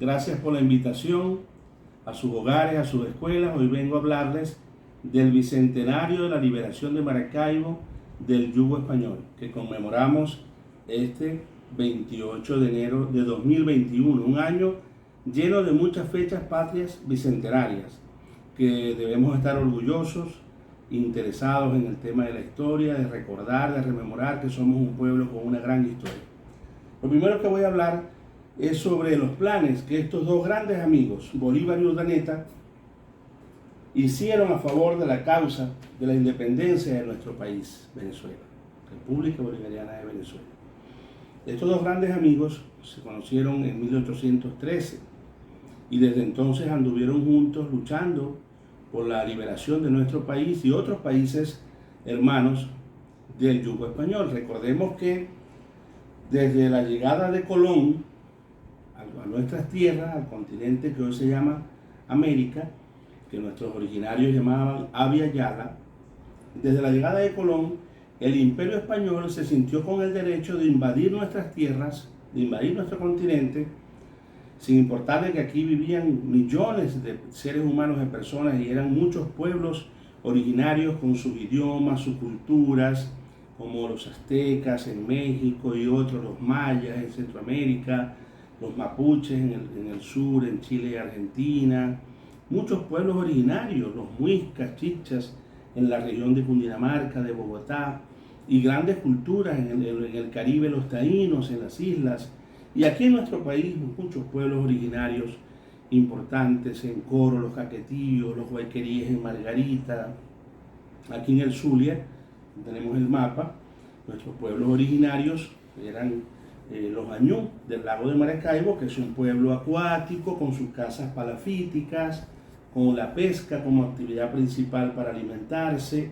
Gracias por la invitación a sus hogares, a sus escuelas. Hoy vengo a hablarles del bicentenario de la liberación de Maracaibo del yugo español, que conmemoramos este 28 de enero de 2021, un año lleno de muchas fechas patrias bicentenarias, que debemos estar orgullosos, interesados en el tema de la historia, de recordar, de rememorar que somos un pueblo con una gran historia. Lo primero que voy a hablar es sobre los planes que estos dos grandes amigos, Bolívar y Urdaneta, hicieron a favor de la causa de la independencia de nuestro país, Venezuela, República Bolivariana de Venezuela. Estos dos grandes amigos se conocieron en 1813 y desde entonces anduvieron juntos luchando por la liberación de nuestro país y otros países hermanos del yugo español. Recordemos que desde la llegada de Colón a nuestras tierras, al continente que hoy se llama América, que nuestros originarios llamaban Abya Yala, desde la llegada de Colón, el Imperio Español se sintió con el derecho de invadir nuestras tierras, de invadir nuestro continente, sin importarle que aquí vivían millones de seres humanos, de personas, y eran muchos pueblos originarios con sus idiomas, sus culturas, como los aztecas en México y otros, los mayas en Centroamérica, los mapuches en el sur, en Chile y Argentina, muchos pueblos originarios, los muiscas, chichas, en la región de Cundinamarca, de Bogotá, y grandes culturas en el Caribe, los taínos, en las islas, y aquí en nuestro país muchos pueblos originarios importantes, en Coro, los caquetillos, los guayqueríes en Margarita, aquí en el Zulia, tenemos el mapa, nuestros pueblos originarios eran los Añú del lago de Maracaibo, que es un pueblo acuático con sus casas palafíticas, con la pesca como actividad principal para alimentarse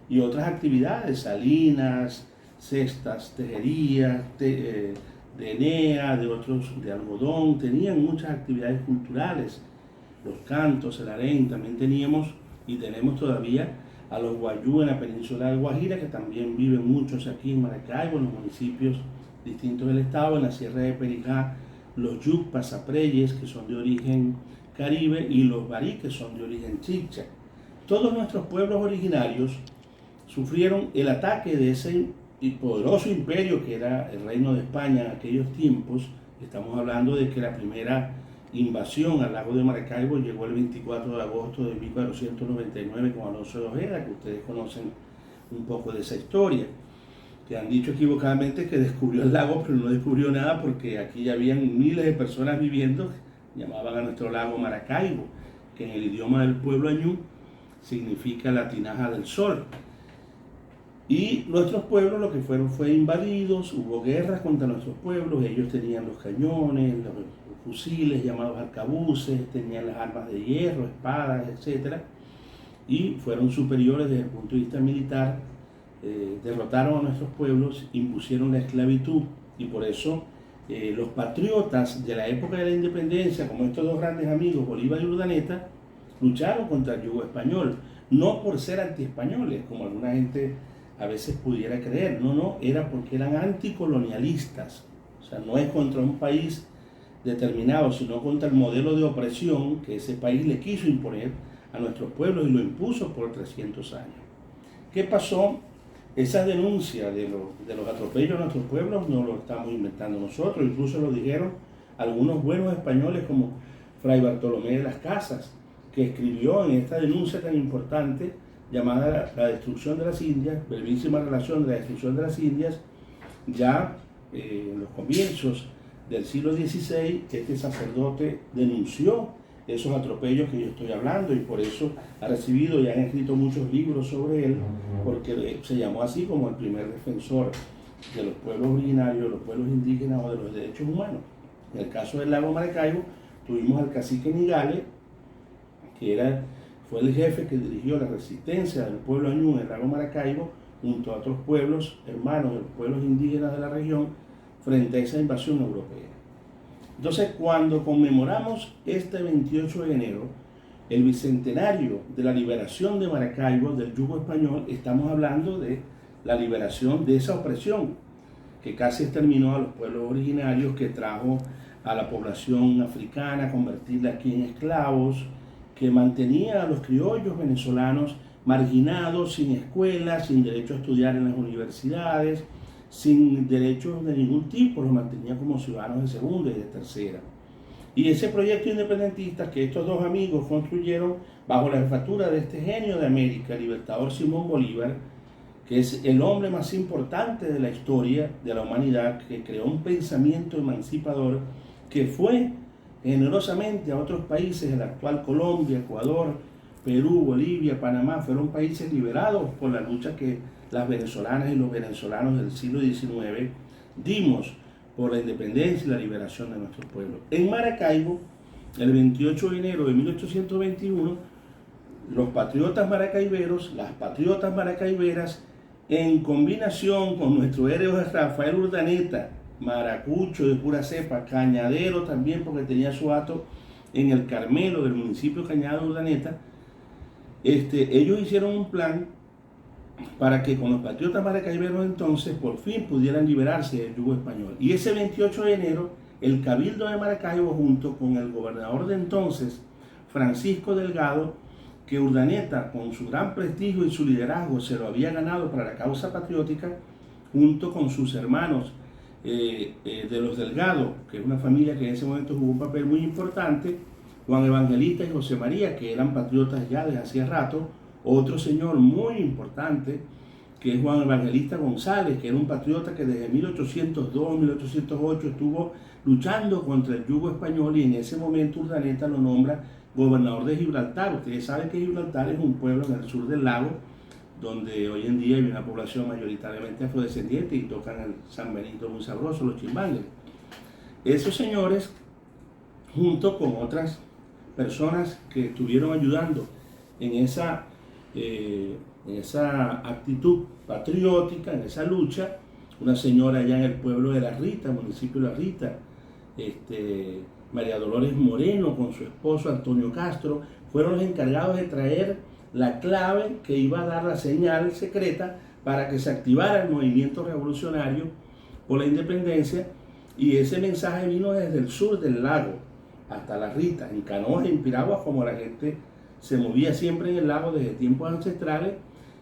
y otras actividades, salinas, cestas, tejerías, de enea, de algodón, tenían muchas actividades culturales, los cantos, el harén, también teníamos y tenemos todavía a los guayú en la península del Guajira, que también viven muchos aquí en Maracaibo, en los municipios distintos del estado, en la Sierra de Perijá, los yucpas, apreyes, que son de origen caribe, y los barí, que son de origen chicha. Todos nuestros pueblos originarios sufrieron el ataque de ese poderoso imperio que era el Reino de España en aquellos tiempos. Estamos hablando de que la primera invasión al lago de Maracaibo llegó el 24 de agosto de 1499 con Alonso de Ojeda, que ustedes conocen un poco de esa historia, que han dicho equivocadamente que descubrió el lago, pero no descubrió nada porque aquí ya habían miles de personas viviendo. Llamaban a nuestro lago Maracaibo, que en el idioma del pueblo añú significa la tinaja del sol. Y nuestros pueblos lo que fueron fue invadidos, hubo guerras contra nuestros pueblos, ellos tenían los cañones, los fusiles llamados arcabuces, tenían las armas de hierro, espadas, etc. Y fueron superiores desde el punto de vista militar, derrotaron a nuestros pueblos, impusieron la esclavitud, y por eso los patriotas de la época de la independencia, como estos dos grandes amigos, Bolívar y Urdaneta, lucharon contra el yugo español, no por ser antiespañoles, como alguna gente a veces pudiera creer, no, era porque eran anticolonialistas, o sea, no es contra un país determinado, sino contra el modelo de opresión que ese país le quiso imponer a nuestros pueblos y lo impuso por 300 años. ¿Qué pasó? Esa denuncia de los atropellos a nuestros pueblos no lo estamos inventando nosotros, incluso lo dijeron algunos buenos españoles como Fray Bartolomé de las Casas, que escribió en esta denuncia tan importante llamada La destrucción de las Indias, brevísima relación de la destrucción de las Indias, ya en los comienzos del siglo XVI, este sacerdote denunció esos atropellos que yo estoy hablando, y por eso ha recibido y han escrito muchos libros sobre él, porque se llamó así como el primer defensor de los pueblos originarios, de los pueblos indígenas o de los derechos humanos. En el caso del lago Maracaibo tuvimos al cacique Nigale, que fue el jefe que dirigió la resistencia del pueblo añú en el lago Maracaibo, junto a otros pueblos hermanos de los pueblos indígenas de la región, frente a esa invasión europea. Entonces, cuando conmemoramos este 28 de enero, el bicentenario de la liberación de Maracaibo del yugo español, estamos hablando de la liberación de esa opresión que casi exterminó a los pueblos originarios, que trajo a la población africana, convertirla aquí en esclavos, que mantenía a los criollos venezolanos marginados, sin escuelas, sin derecho a estudiar en las universidades, sin derechos de ningún tipo, los mantenía como ciudadanos de segunda y de tercera. Y ese proyecto independentista que estos dos amigos construyeron bajo la jefatura de este genio de América, el libertador Simón Bolívar, que es el hombre más importante de la historia de la humanidad, que creó un pensamiento emancipador que fue generosamente a otros países, el actual Colombia, Ecuador, Perú, Bolivia, Panamá, fueron países liberados por la lucha que las venezolanas y los venezolanos del siglo XIX dimos por la independencia y la liberación de nuestro pueblo. En Maracaibo, el 28 de enero de 1821, los patriotas maracaiberos, las patriotas maracaiberas, en combinación con nuestro héroe Rafael Urdaneta, maracucho de pura cepa, cañadero también porque tenía su hato en el Carmelo del municipio Cañada de Urdaneta, ellos hicieron un plan para que con los patriotas maracaiberos entonces por fin pudieran liberarse del yugo español. Y ese 28 de enero, el Cabildo de Maracaibo, junto con el gobernador de entonces, Francisco Delgado, que Urdaneta, con su gran prestigio y su liderazgo, se lo había ganado para la causa patriótica, junto con sus hermanos de los Delgado, que es una familia que en ese momento jugó un papel muy importante, Juan Evangelista y José María, que eran patriotas ya desde hacía rato, otro señor muy importante, que es Juan Evangelista González, que era un patriota que desde 1802-1808 estuvo luchando contra el yugo español, y en ese momento Urdaneta lo nombra gobernador de Gibraltar. Ustedes saben que Gibraltar es un pueblo en el sur del lago, donde hoy en día hay una población mayoritariamente afrodescendiente y tocan el San Benito muy sabroso, los chimbangues. Esos señores, junto con otras personas que estuvieron ayudando en esa actitud patriótica, en esa lucha, una señora allá en el pueblo de La Rita, municipio de La Rita, María Dolores Moreno con su esposo Antonio Castro, fueron los encargados de traer la clave que iba a dar la señal secreta para que se activara el movimiento revolucionario por la independencia, y ese mensaje vino desde el sur del lago hasta La Rita, en canoas e en piraguas, como la gente se movía siempre en el lago desde tiempos ancestrales,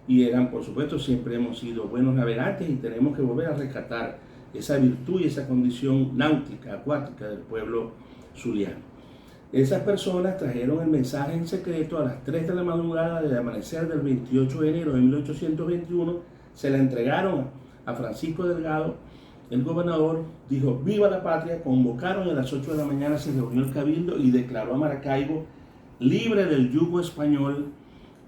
y eran, por supuesto, siempre hemos sido buenos navegantes y tenemos que volver a rescatar esa virtud y esa condición náutica, acuática del pueblo zuliano. Esas personas trajeron el mensaje en secreto a las 3 de la madrugada del amanecer del 28 de enero de 1821, se la entregaron a Francisco Delgado, el gobernador dijo viva la patria, convocaron a las 8 de la mañana, se reunió el cabildo y declaró a Maracaibo libre del yugo español,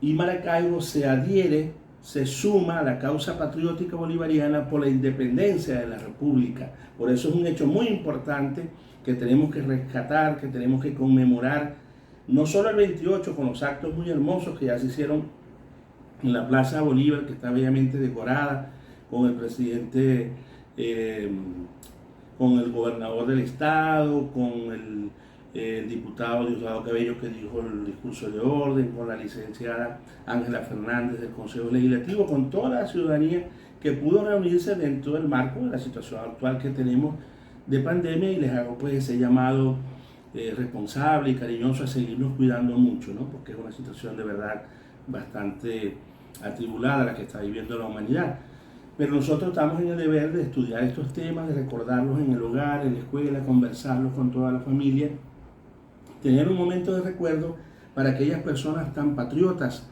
y Maracaibo se adhiere, se suma a la causa patriótica bolivariana por la independencia de la República. Por eso es un hecho muy importante que tenemos que rescatar, que tenemos que conmemorar, no solo el 28 con los actos muy hermosos que ya se hicieron en la Plaza Bolívar, que está bellamente decorada, con el presidente, con el gobernador del estado, con el diputado Diosdado Cabello, que dijo el discurso de orden, con la licenciada Ángela Fernández del Consejo Legislativo, con toda la ciudadanía que pudo reunirse dentro del marco de la situación actual que tenemos de pandemia, y les hago pues ese llamado responsable y cariñoso a seguirnos cuidando mucho, ¿no? Porque es una situación de verdad bastante atribulada la que está viviendo la humanidad. Pero nosotros estamos en el deber de estudiar estos temas, de recordarlos en el hogar, en la escuela, conversarlos con toda la familia, tener un momento de recuerdo para aquellas personas tan patriotas,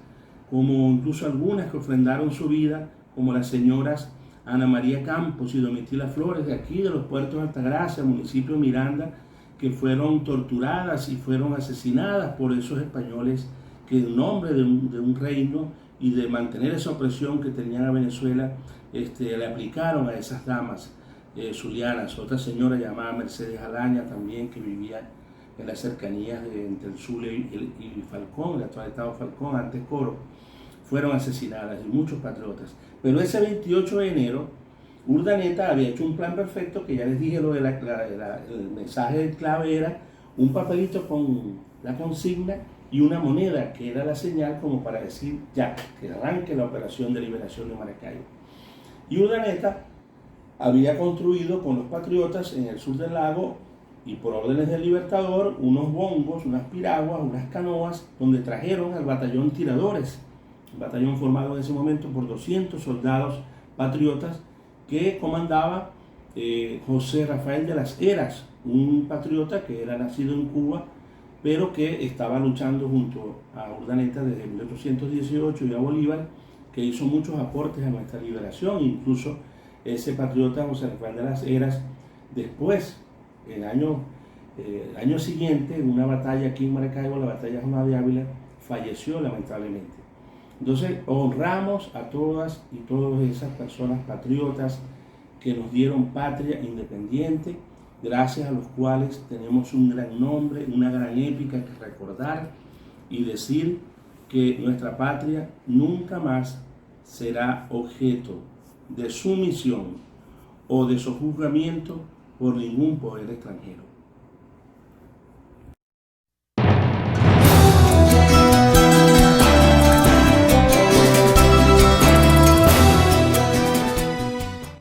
como incluso algunas que ofrendaron su vida, como las señoras Ana María Campos y Domitila Flores, de aquí de los Puertos de Altagracia, municipio de Miranda, que fueron torturadas y fueron asesinadas por esos españoles que en nombre de un reino y de mantener esa opresión que tenían a Venezuela, le aplicaron a esas damas zulianas. Otra señora llamada Mercedes Alaña también, que vivía en las cercanías entre el Zulia y Falcón, el actual estado Falcón, antes Coro, fueron asesinadas, y muchos patriotas. Pero ese 28 de enero, Urdaneta había hecho un plan perfecto, que ya les dije lo de el mensaje clave era un papelito con la consigna y una moneda, que era la señal como para decir ya, que arranque la operación de liberación de Maracaibo. Y Urdaneta había construido con los patriotas en el sur del lago y por órdenes del Libertador, unos bombos, unas piraguas, unas canoas, donde trajeron al batallón Tiradores, un batallón formado en ese momento por 200 soldados patriotas que comandaba José Rafael de las Heras, un patriota que era nacido en Cuba, pero que estaba luchando junto a Urdaneta desde 1818 y a Bolívar, que hizo muchos aportes a nuestra liberación. Incluso ese patriota José Rafael de las Heras, después, el año siguiente, en una batalla aquí en Maracaibo, la batalla Juana de Ávila, falleció lamentablemente. Entonces honramos a todas y todas esas personas patriotas que nos dieron patria independiente, gracias a los cuales tenemos un gran nombre, una gran épica que recordar y decir que nuestra patria nunca más será objeto de sumisión o de sojuzgamiento por ningún poder extranjero.